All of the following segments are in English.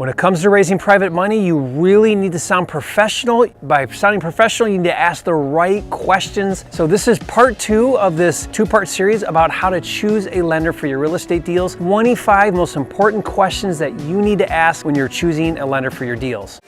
When it comes to raising private money, you really need to sound professional. By sounding professional, you need to ask the right questions. So this is part 2 of this 2-part series about how to choose a lender for your real estate deals. 25 most important questions that you need to ask when you're choosing a lender for your deals.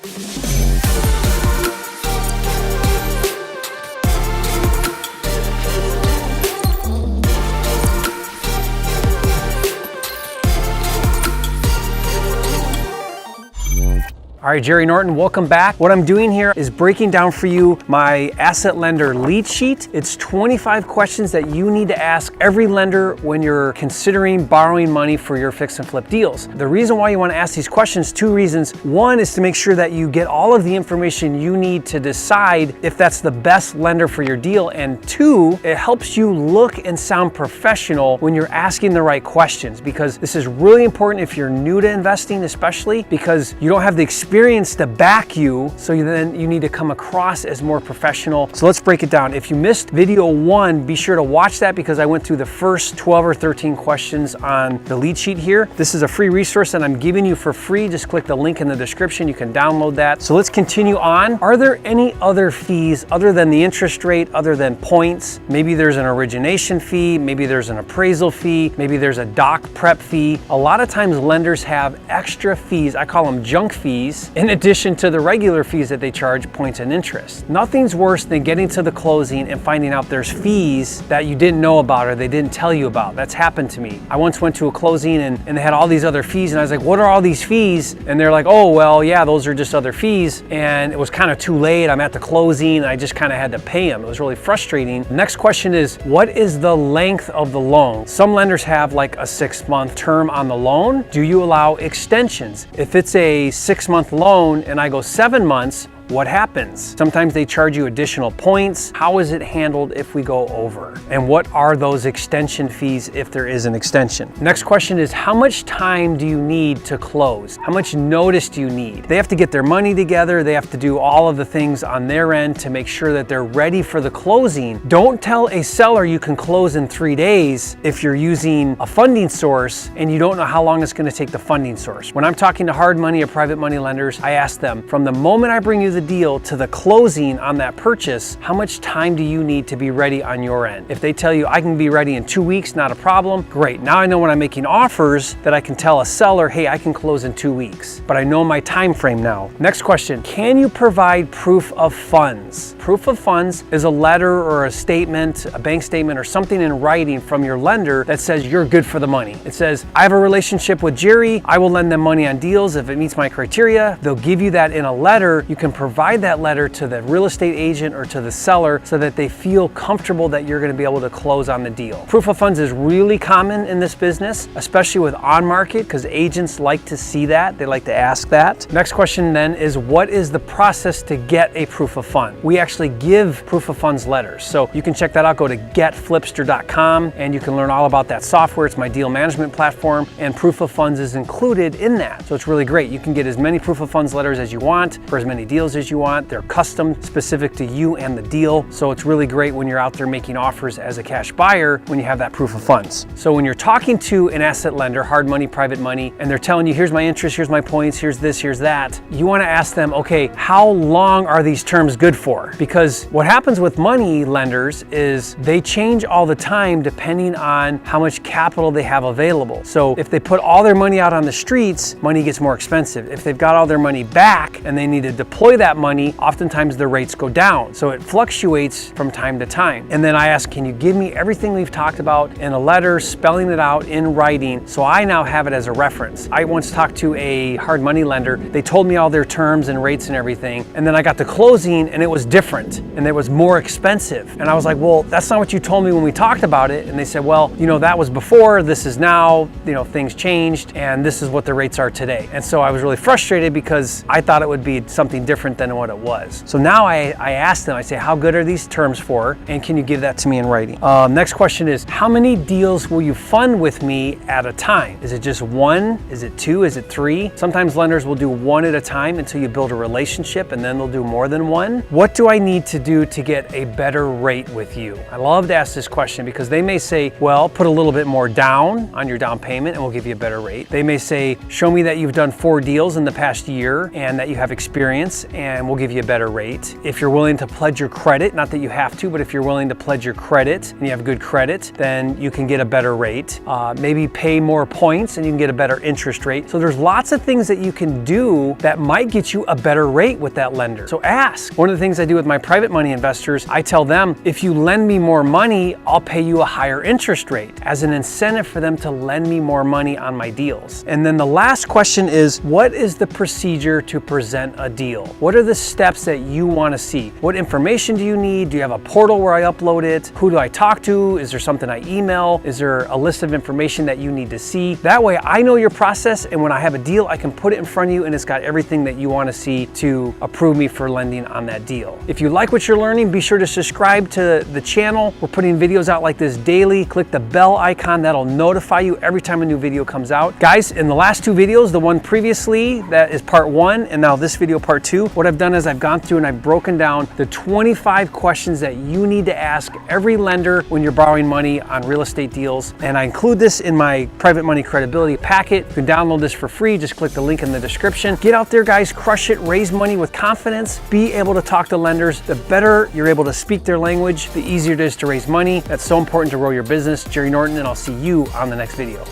All right, Jerry Norton, welcome back. What I'm doing here is breaking down for you my asset lender lead sheet. It's 25 questions that you need to ask every lender when you're considering borrowing money for your fix and flip deals. The reason why you want to ask these questions, 2 reasons. One is to make sure that you get all of the information you need to decide if that's the best lender for your deal. And 2, it helps you look and sound professional when you're asking the right questions, because this is really important if you're new to investing, especially because you don't have the experience to back you, so then you need to come across as more professional. So let's break it down. If you missed video 1, be sure to watch that, because I went through the first 12 or 13 questions on the lead sheet here. This is a free resource that I'm giving you for free. Just click the link in the description. You can download that. So let's continue on. Are there any other fees other than the interest rate, other than points? Maybe there's an origination fee, maybe there's an appraisal fee, maybe there's a doc prep fee. A lot of times lenders have extra fees. I call them junk fees, in addition to the regular fees that they charge, points and interest. Nothing's worse than getting to the closing and finding out there's fees that you didn't know about or they didn't tell you about. That's happened to me. I once went to a closing and they had all these other fees, and I was like, what are all these fees? And they're like, oh, well, yeah, those are just other fees. And it was kind of too late. I'm at the closing and I just kind of had to pay them. It was really frustrating. The next question is, what is the length of the loan? Some lenders have like a 6-month term on the loan. Do you allow extensions? If it's a 6-month loan and I go 7 months, what happens? Sometimes they charge you additional points. How is it handled if we go over? And what are those extension fees if there is an extension? Next question is, how much time do you need to close? How much notice do you need? They have to get their money together. They have to do all of the things on their end to make sure that they're ready for the closing. Don't tell a seller you can close in 3 days if you're using a funding source and you don't know how long it's going to take the funding source. When I'm talking to hard money or private money lenders, I ask them, from the moment I bring you the deal to the closing on that purchase, how much time do you need to be ready on your end? If they tell you I can be ready in 2 weeks, not a problem, great. Now I know when I'm making offers that I can tell a seller, hey, I can close in 2 weeks, but I know my time frame now. Next question, can you provide proof of funds? Proof of funds is a letter or a statement, a bank statement or something in writing from your lender that says you're good for the money. It says, I have a relationship with Jerry. I will lend them money on deals if it meets my criteria. They'll give you that in a letter. You can provide that letter to the real estate agent or to the seller so that they feel comfortable that you're going to be able to close on the deal. Proof of funds is really common in this business, especially with on market, because agents like to see that. They like to ask that. Next question then is, what is the process to get a proof of fund? We actually give proof of funds letters. So you can check that out. Go to getflipster.com and you can learn all about that software. It's my deal management platform, and proof of funds is included in that. So it's really great. You can get as many proof of funds letters as you want for as many deals as you want. They're custom, specific to you and the deal. So it's really great when you're out there making offers as a cash buyer when you have that proof of funds. So when you're talking to an asset lender, hard money, private money, and they're telling you, here's my interest, here's my points, here's this, here's that, you want to ask them, okay, how long are these terms good for? Because what happens with money lenders is they change all the time depending on how much capital they have available. So if they put all their money out on the streets, money gets more expensive. If they've got all their money back and they need to deploy that money, oftentimes the rates go down. So it fluctuates from time to time. And then I ask, can you give me everything we've talked about in a letter, spelling it out in writing, so I now have it as a reference? I once talked to a hard money lender. They told me all their terms and rates and everything. And then I got to closing and it was different and it was more expensive. And I was like, well, that's not what you told me when we talked about it. And they said, well, you know, that was before, this is now, you know, things changed and this is what the rates are today. And so I was really frustrated because I thought it would be something different different than what it was. So now I ask them, I say, how good are these terms for? And can you give that to me in writing? Next question is, how many deals will you fund with me at a time? Is it just one? Is it two? Is it three? Sometimes lenders will do one at a time until you build a relationship, and then they'll do more than one. What do I need to do to get a better rate with you? I love to ask this question because they may say, well, put a little bit more down on your down payment and we'll give you a better rate. They may say, show me that you've done 4 deals in the past year and that you have experience and we'll give you a better rate. If you're willing to pledge your credit, not that you have to, but if you're willing to pledge your credit and you have good credit, then you can get a better rate. Maybe pay more points and you can get a better interest rate. So there's lots of things that you can do that might get you a better rate with that lender. So ask. One of the things I do with my private money investors, I tell them, if you lend me more money, I'll pay you a higher interest rate as an incentive for them to lend me more money on my deals. And then the last question is, what is the procedure to present a deal? What are the steps that you want to see? What information do you need? Do you have a portal where I upload it? Who do I talk to? Is there something I email? Is there a list of information that you need to see? That way I know your process, and when I have a deal, I can put it in front of you and it's got everything that you want to see to approve me for lending on that deal. If you like what you're learning, be sure to subscribe to the channel. We're putting videos out like this daily. Click the bell icon. That'll notify you every time a new video comes out. Guys, in the last 2 videos, the one previously, that is part 1, and now this video, part 2, what I've done is I've gone through and I've broken down the 25 questions that you need to ask every lender when you're borrowing money on real estate deals. And I include this in my private money credibility packet. You can download this for free. Just click the link in the description. Get out there, guys, crush it, raise money with confidence, be able to talk to lenders. The better you're able to speak their language, the easier it is to raise money. That's so important to grow your business. Jerry Norton, and I'll see you on the next video.